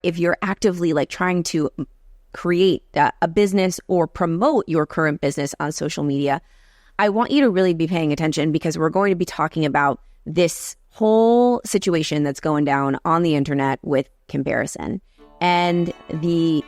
If you're actively trying to create a business or promote your current business on social media, I want you to really be paying attention, because we're going to be talking about this whole situation that's going down on the internet with comparison and the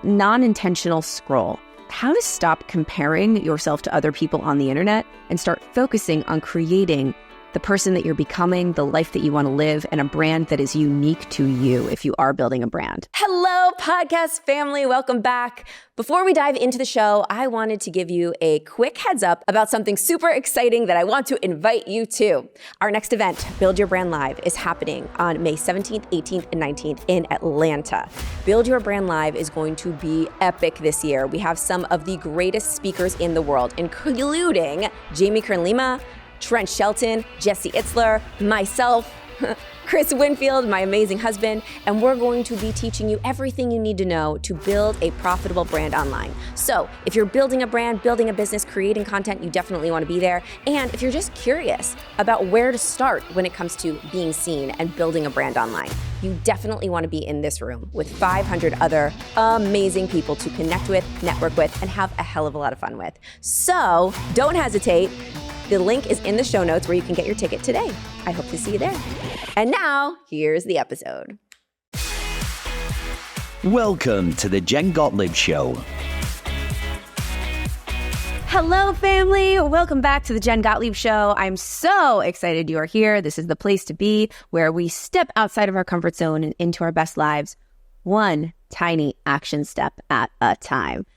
non-intentional scroll. How to stop comparing yourself to other people on the internet and start focusing on creating the person that you're becoming, the life that you want to live, and a brand that is unique to you if you are building a brand. Hello, podcast family. Welcome back. Before we dive into the show, I wanted to give you a quick heads up about something super exciting that I want to invite you to. Our next event, Build Your Brand Live, is happening on May 17th, 18th, and 19th in Atlanta. Build Your Brand Live is going to be epic this year. We have some of the greatest speakers in the world, including Jamie Kern-Lima, Trent Shelton, Jesse Itzler, myself, Chris Winfield, my amazing husband, and we're going to be teaching you everything you need to know to build a profitable brand online. So if you're building a brand, building a business, creating content, you definitely want to be there. And if you're just curious about where to start when it comes to being seen and building a brand online, you definitely want to be in this room with 500 other amazing people to connect with, network with, and have a hell of a lot of fun with. So don't hesitate. The link is in the show notes where you can get your ticket today. I hope to see you there. And now, here's the episode. Welcome to the Jen Gottlieb Show. Hello, family. Welcome back to the Jen Gottlieb Show. I'm so excited you are here. This is the place to be, where we step outside of our comfort zone and into our best lives, one tiny action step at a time.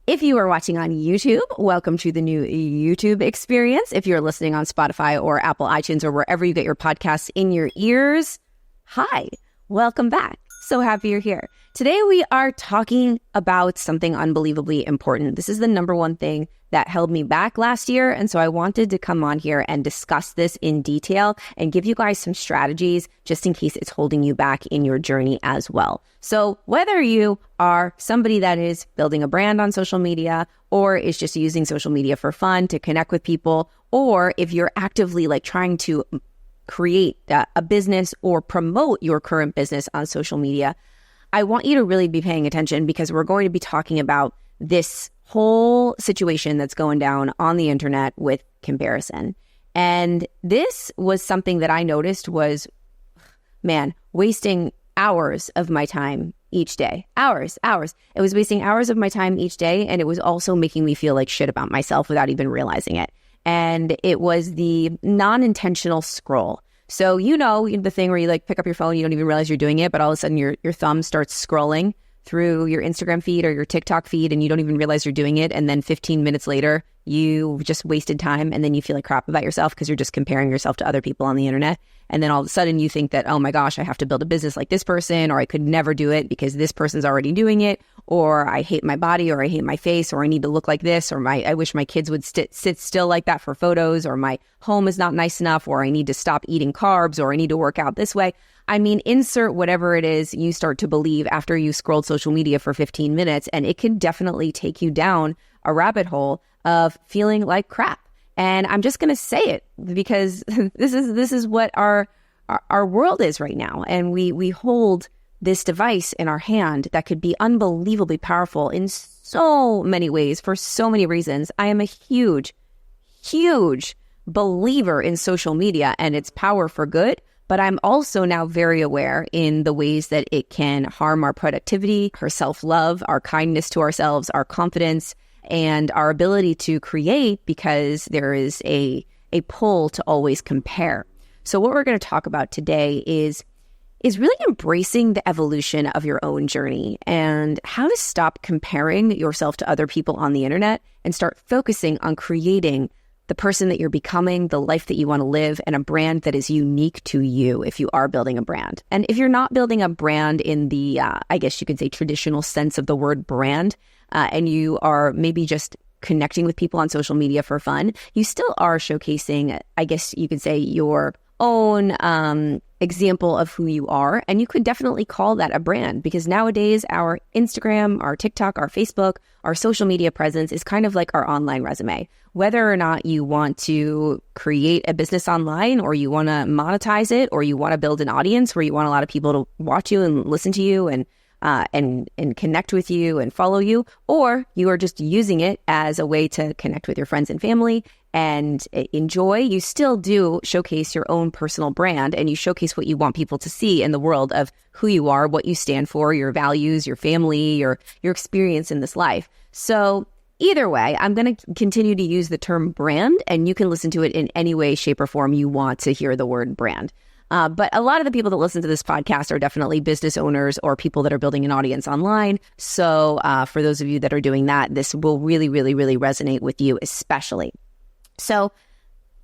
If you are watching on YouTube, welcome to the new YouTube experience. If you're listening on Spotify or Apple iTunes or wherever you get your podcasts in your ears, hi, welcome back. So happy you're here. Today we are talking about something unbelievably important. This is the number one thing that held me back last year. And so I wanted to come on here and discuss this in detail and give you guys some strategies just in case it's holding you back in your journey as well. So whether you are somebody that is building a brand on social media or is just using social media for fun to connect with people, or if you're actively trying to create a business or promote your current business on social media, I want you to really be paying attention, because we're going to be talking about this whole situation that's going down on the internet with comparison. And this was something that I noticed was, wasting hours of my time each day. Hours. It was wasting hours of my time each day, and it was also making me feel like shit about myself without even realizing it. And it was the non-intentional scroll. So, the thing where you pick up your phone, you don't even realize you're doing it, but all of a sudden your thumb starts scrolling through your Instagram feed or your TikTok feed, and you don't even realize you're doing it. And then 15 minutes later, you just wasted time, and then you feel like crap about yourself because you're just comparing yourself to other people on the internet. And then all of a sudden you think that, oh my gosh, I have to build a business like this person, or I could never do it because this person's already doing it, or I hate my body, or I hate my face, or I need to look like this, or I wish my kids would sit still like that for photos, or my home is not nice enough, or I need to stop eating carbs, or I need to work out this way. I mean, insert whatever it is you start to believe after you scrolled social media for 15 minutes, and it can definitely take you down a rabbit hole of feeling like crap. And I'm just going to say it because this is what our world is right now. And we hold this device in our hand that could be unbelievably powerful in so many ways for so many reasons. I am a huge believer in social media and its power for good. But I'm also now very aware in the ways that it can harm our productivity, our self-love, our kindness to ourselves, our confidence, and our ability to create, because there is a pull to always compare. So what we're going to talk about today is really embracing the evolution of your own journey and how to stop comparing yourself to other people on the internet and start focusing on creating the person that you're becoming, the life that you want to live, and a brand that is unique to you if you are building a brand. And if you're not building a brand in the, I guess you could say, traditional sense of the word brand, and you are maybe just connecting with people on social media for fun, you still are showcasing, I guess you could say, your own example of who you are. And you could definitely call that a brand, because nowadays our Instagram, our TikTok, our Facebook, our social media presence is kind of like our online resume. Whether or not you want to create a business online, or you want to monetize it, or you want to build an audience where you want a lot of people to watch you and listen to you and connect with you and follow you, or you are just using it as a way to connect with your friends and family and enjoy, you still do showcase your own personal brand, and you showcase what you want people to see in the world of who you are, what you stand for, your values, your family, your experience in this life. So either way, I'm going to continue to use the term brand, and you can listen to it in any way, shape, or form you want to hear the word brand. But a lot of the people that listen to this podcast are definitely business owners or people that are building an audience online. So for those of you that are doing that, this will really, really, really resonate with you, especially. So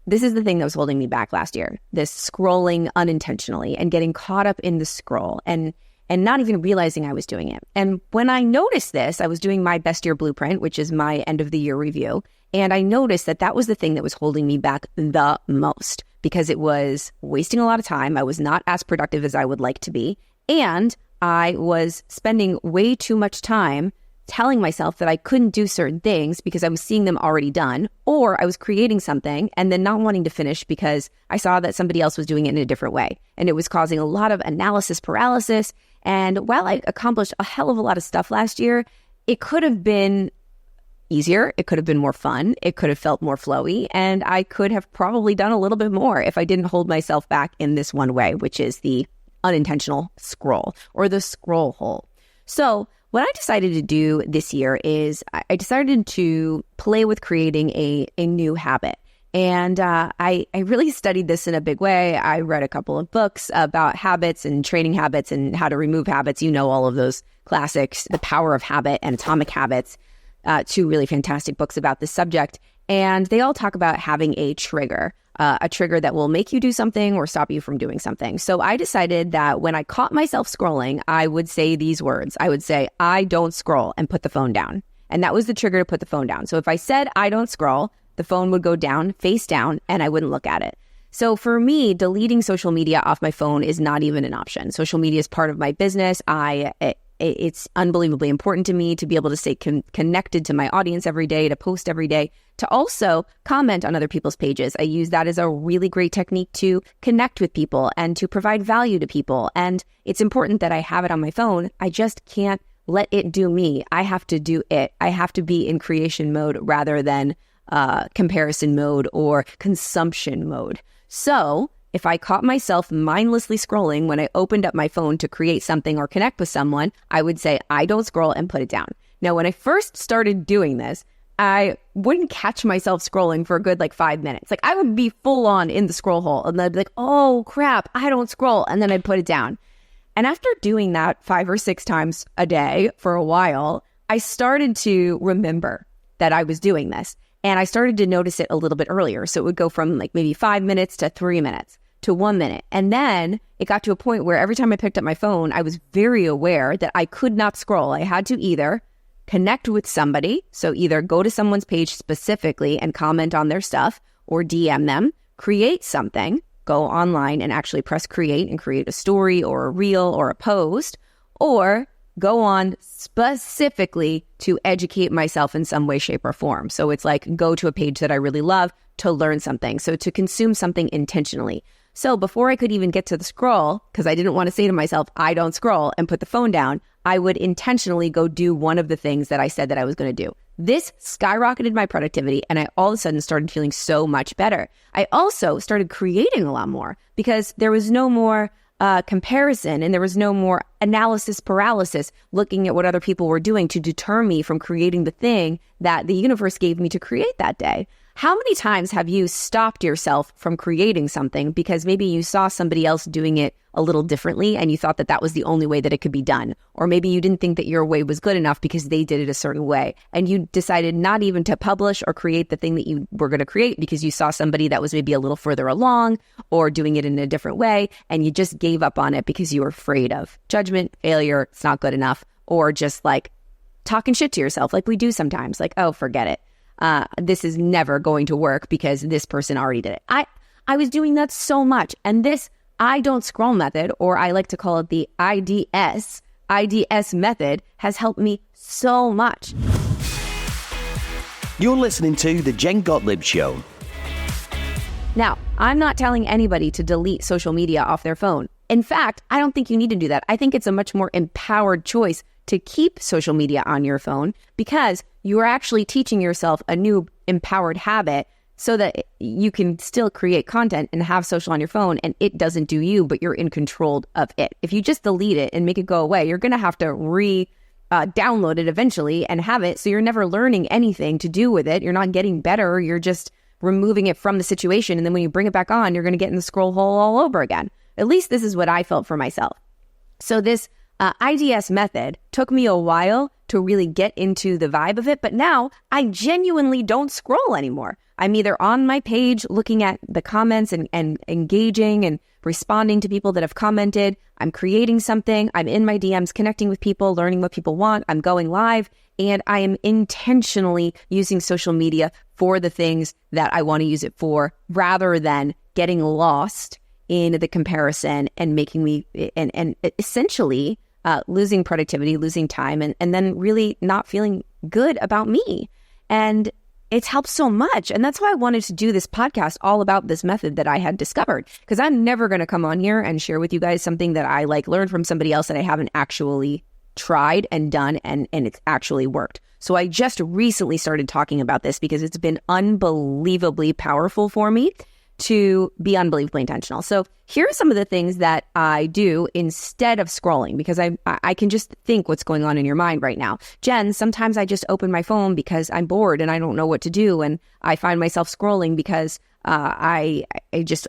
this is the thing that was holding me back last year, this scrolling unintentionally and getting caught up in the scroll and not even realizing I was doing it. And when I noticed this, I was doing my best year blueprint, which is my end of the year review. And I noticed that that was the thing that was holding me back the most, because it was wasting a lot of time. I was not as productive as I would like to be. And I was spending way too much time telling myself that I couldn't do certain things because I was seeing them already done, or I was creating something and then not wanting to finish because I saw that somebody else was doing it in a different way. And it was causing a lot of analysis paralysis. And while I accomplished a hell of a lot of stuff last year, it could have been easier. It could have been more fun. It could have felt more flowy. And I could have probably done a little bit more if I didn't hold myself back in this one way, which is the unintentional scroll or the scroll hole. So what I decided to do this year is I decided to play with creating a new habit. And I really studied this in a big way. I read a couple of books about habits and training habits and how to remove habits. You know, all of those classics, The Power of Habit and Atomic Habits, two really fantastic books about this subject. And they all talk about having a trigger that will make you do something or stop you from doing something. So I decided that when I caught myself scrolling, I would say these words. I would say, I don't scroll, and put the phone down. And that was the trigger to put the phone down. So if I said, I don't scroll, the phone would go down, face down, and I wouldn't look at it. So for me, deleting social media off my phone is not even an option. Social media is part of my business. It's unbelievably important to me to be able to stay connected to my audience every day, to post every day, to also comment on other people's pages. I use that as a really great technique to connect with people and to provide value to people. And it's important that I have it on my phone. I just can't let it do me. I have to do it. I have to be in creation mode rather than comparison mode or consumption mode. So if I caught myself mindlessly scrolling when I opened up my phone to create something or connect with someone, I would say, I don't scroll, and put it down. Now, when I first started doing this, I wouldn't catch myself scrolling for a good 5 minutes. I would be full on in the scroll hole and I'd be like, oh crap, I don't scroll. And then I'd put it down. And after doing that 5 or 6 times a day for a while, I started to remember that I was doing this. And I started to notice it a little bit earlier. So it would go from maybe 5 minutes to 3 minutes to 1 minute. And then it got to a point where every time I picked up my phone, I was very aware that I could not scroll. I had to either connect with somebody, so either go to someone's page specifically and comment on their stuff, or DM them, create something, go online and actually press create and create a story or a reel or a post, or go on specifically to educate myself in some way, shape, or form. So it's go to a page that I really love to learn something. So to consume something intentionally. So before I could even get to the scroll, because I didn't want to say to myself, I don't scroll, and put the phone down, I would intentionally go do one of the things that I said that I was going to do. This skyrocketed my productivity, and I all of a sudden started feeling so much better. I also started creating a lot more because there was no more comparison, and there was no more analysis paralysis looking at what other people were doing to deter me from creating the thing that the universe gave me to create that day. How many times have you stopped yourself from creating something because maybe you saw somebody else doing it a little differently and you thought that that was the only way that it could be done? Or maybe you didn't think that your way was good enough because they did it a certain way, and you decided not even to publish or create the thing that you were going to create because you saw somebody that was maybe a little further along or doing it in a different way, and you just gave up on it because you were afraid of judgment, failure, it's not good enough, or just talking shit to yourself like we do sometimes, oh, forget it. This is never going to work because this person already did it. I was doing that so much. And this, I don't scroll method, or I like to call it the IDS method, has helped me so much. You're listening to The Jen Gottlieb Show. Now, I'm not telling anybody to delete social media off their phone. In fact, I don't think you need to do that. I think it's a much more empowered choice to keep social media on your phone, because you are actually teaching yourself a new empowered habit so that you can still create content and have social on your phone, and it doesn't do you, but you're in control of it. If you just delete it and make it go away, you're going to have to download it eventually and have it. So you're never learning anything to do with it. You're not getting better. You're just removing it from the situation. And then when you bring it back on, you're going to get in the scroll hole all over again. At least this is what I felt for myself. So this IDS method took me a while to really get into the vibe of it. But now I genuinely don't scroll anymore. I'm either on my page looking at the comments and engaging and responding to people that have commented. I'm creating something. I'm in my DMs connecting with people, learning what people want. I'm going live, and I am intentionally using social media for the things that I want to use it for, rather than getting lost in the comparison and making me and essentially losing productivity, losing time, and then really not feeling good about me. And it's helped so much. And that's why I wanted to do this podcast all about this method that I had discovered, because I'm never going to come on here and share with you guys something that I learned from somebody else that I haven't actually tried and done and it's actually worked. So I just recently started talking about this because it's been unbelievably powerful for me to be unbelievably intentional. So here are some of the things that I do instead of scrolling, because I can just think what's going on in your mind right now. Jen, sometimes I just open my phone because I'm bored and I don't know what to do. And I find myself scrolling because I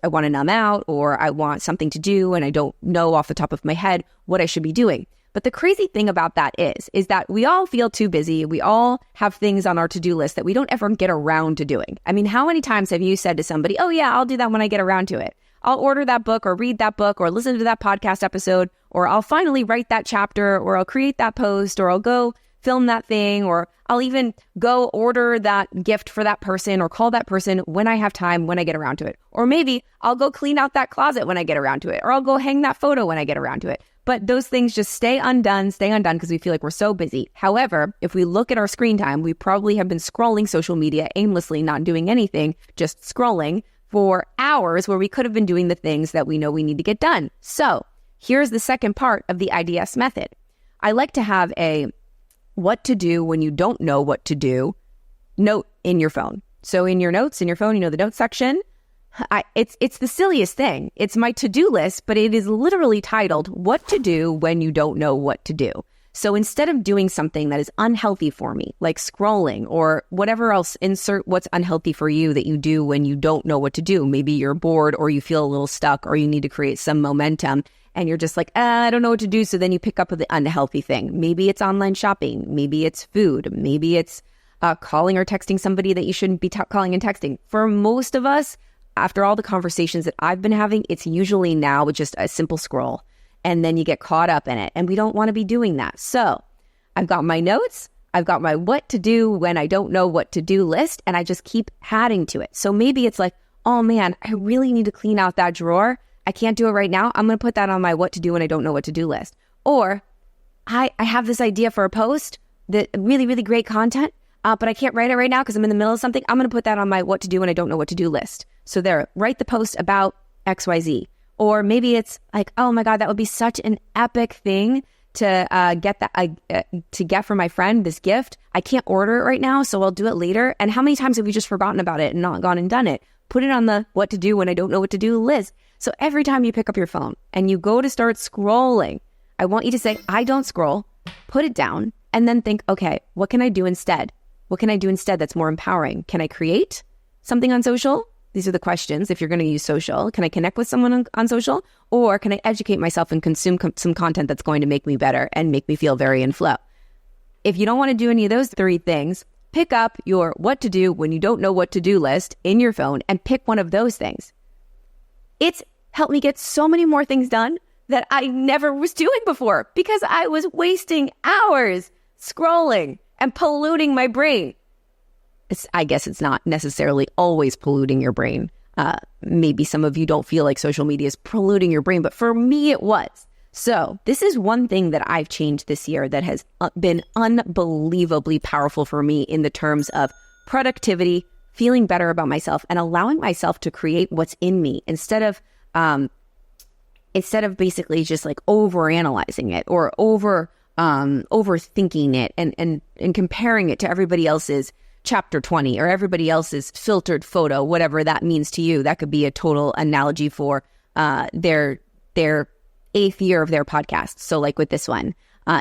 want to numb out, or I want something to do and I don't know off the top of my head what I should be doing. But the crazy thing about that is that we all feel too busy. We all have things on our to-do list that we don't ever get around to doing. I mean, how many times have you said to somebody, oh yeah, I'll do that when I get around to it. I'll order that book or read that book or listen to that podcast episode, or I'll finally write that chapter, or I'll create that post, or I'll go film that thing, or I'll even go order that gift for that person or call that person when I have time, when I get around to it. Or maybe I'll go clean out that closet when I get around to it, or I'll go hang that photo when I get around to it. But those things just stay undone because we feel like we're so busy. However, if we look at our screen time, we probably have been scrolling social media aimlessly, not doing anything, just scrolling for hours where we could have been doing the things that we know we need to get done. So here's the second part of the IDS method. I like to have a what to do when you don't know what to do note in your phone. So in your notes, in your phone, the notes section, it's the silliest thing. It's my to-do list, but it is literally titled what to do when you don't know what to do. So instead of doing something that is unhealthy for me, like scrolling or whatever else, insert what's unhealthy for you that you do when you don't know what to do. Maybe you're bored, or you feel a little stuck, or you need to create some momentum and you're just like, I don't know what to do. So then you pick up the unhealthy thing. Maybe it's online shopping. Maybe it's food. Maybe it's calling or texting somebody that you shouldn't be calling and texting. For most of us, after all the conversations that I've been having, it's usually now just a simple scroll, and then you get caught up in it, and we don't want to be doing that. So I've got my notes, I've got my what to do when I don't know what to do list, and I just keep adding to it. So maybe it's like, oh man, I really need to clean out that drawer. I can't do it right now. I'm going to put that on my what to do when I don't know what to do list. Or I have this idea for a post, that really, really great content, but I can't write it right now because I'm in the middle of something. I'm going to put that on my what to do when I don't know what to do list. So there, write the post about XYZ. Or maybe it's like, oh my God, that would be such an epic thing to get for my friend, this gift. I can't order it right now, so I'll do it later. And how many times have we just forgotten about it and not gone and done it? Put it on the what to do when I don't know what to do list. So every time you pick up your phone and you go to start scrolling, I want you to say, I don't scroll, put it down, and then think, okay, what can I do instead? What can I do instead that's more empowering? Can I create something on social? These are the questions if you're going to use social. Can I connect with someone on social? Or can I educate myself and consume some content that's going to make me better and make me feel very in flow? If you don't want to do any of those three things, pick up your what to do when you don't know what to do list in your phone and pick one of those things. It's helped me get so many more things done that I never was doing before because I was wasting hours scrolling and polluting my brain. I guess it's not necessarily always polluting your brain. Maybe some of you don't feel like social media is polluting your brain, but for me, it was. So this is one thing that I've changed this year that has been unbelievably powerful for me in the terms of productivity, feeling better about myself, and allowing myself to create what's in me instead of basically just like overanalyzing it or overthinking it and comparing it to everybody else's chapter 20 or everybody else's filtered photo, whatever that means to you. That could be a total analogy for their 8th year of their podcast. So like with this one,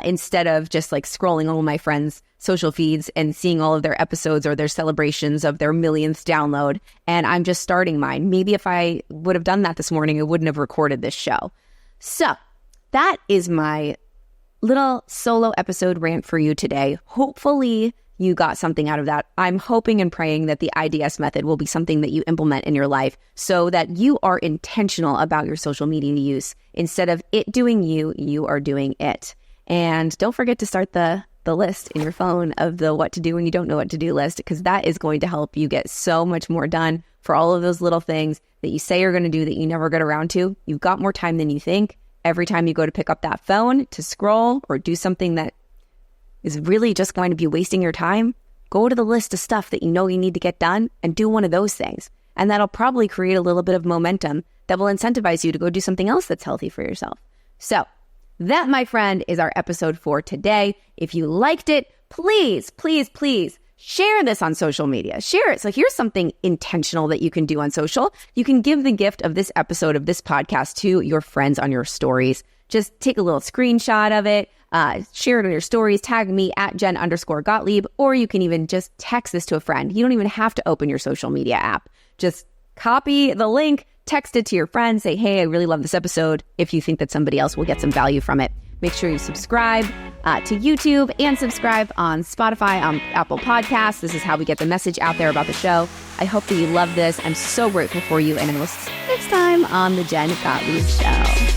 instead of just like scrolling all my friends' social feeds and seeing all of their episodes or their celebrations of their millionth download, and I'm just starting mine. Maybe if I would have done that this morning, I wouldn't have recorded this show. So that is my little solo episode rant for you today. Hopefully you got something out of that. I'm hoping and praying that the IDS method will be something that you implement in your life so that you are intentional about your social media use. Instead of it doing you, you are doing it. And don't forget to start the list in your phone of the what to do when you don't know what to do list, because that is going to help you get so much more done for all of those little things that you say you're going to do that you never get around to. You've got more time than you think. Every time you go to pick up that phone to scroll or do something that is really just going to be wasting your time, go to the list of stuff that you know you need to get done and do one of those things. And that'll probably create a little bit of momentum that will incentivize you to go do something else that's healthy for yourself. So that, my friend, is our episode for today. If you liked it, please, please, please share this on social media. Share it. So here's something intentional that you can do on social. You can give the gift of this episode of this podcast to your friends on your stories. Just take a little screenshot of it, share it on your stories, tag me at Jen_Gottlieb, or you can even just text this to a friend. You don't even have to open your social media app. Just copy the link, text it to your friend, say, hey, I really love this episode, if you think that somebody else will get some value from it. Make sure you subscribe to YouTube and subscribe on Spotify, on Apple Podcasts. This is how we get the message out there about the show. I hope that you love this. I'm so grateful for you, and I will see you next time on The Jen Gottlieb Show.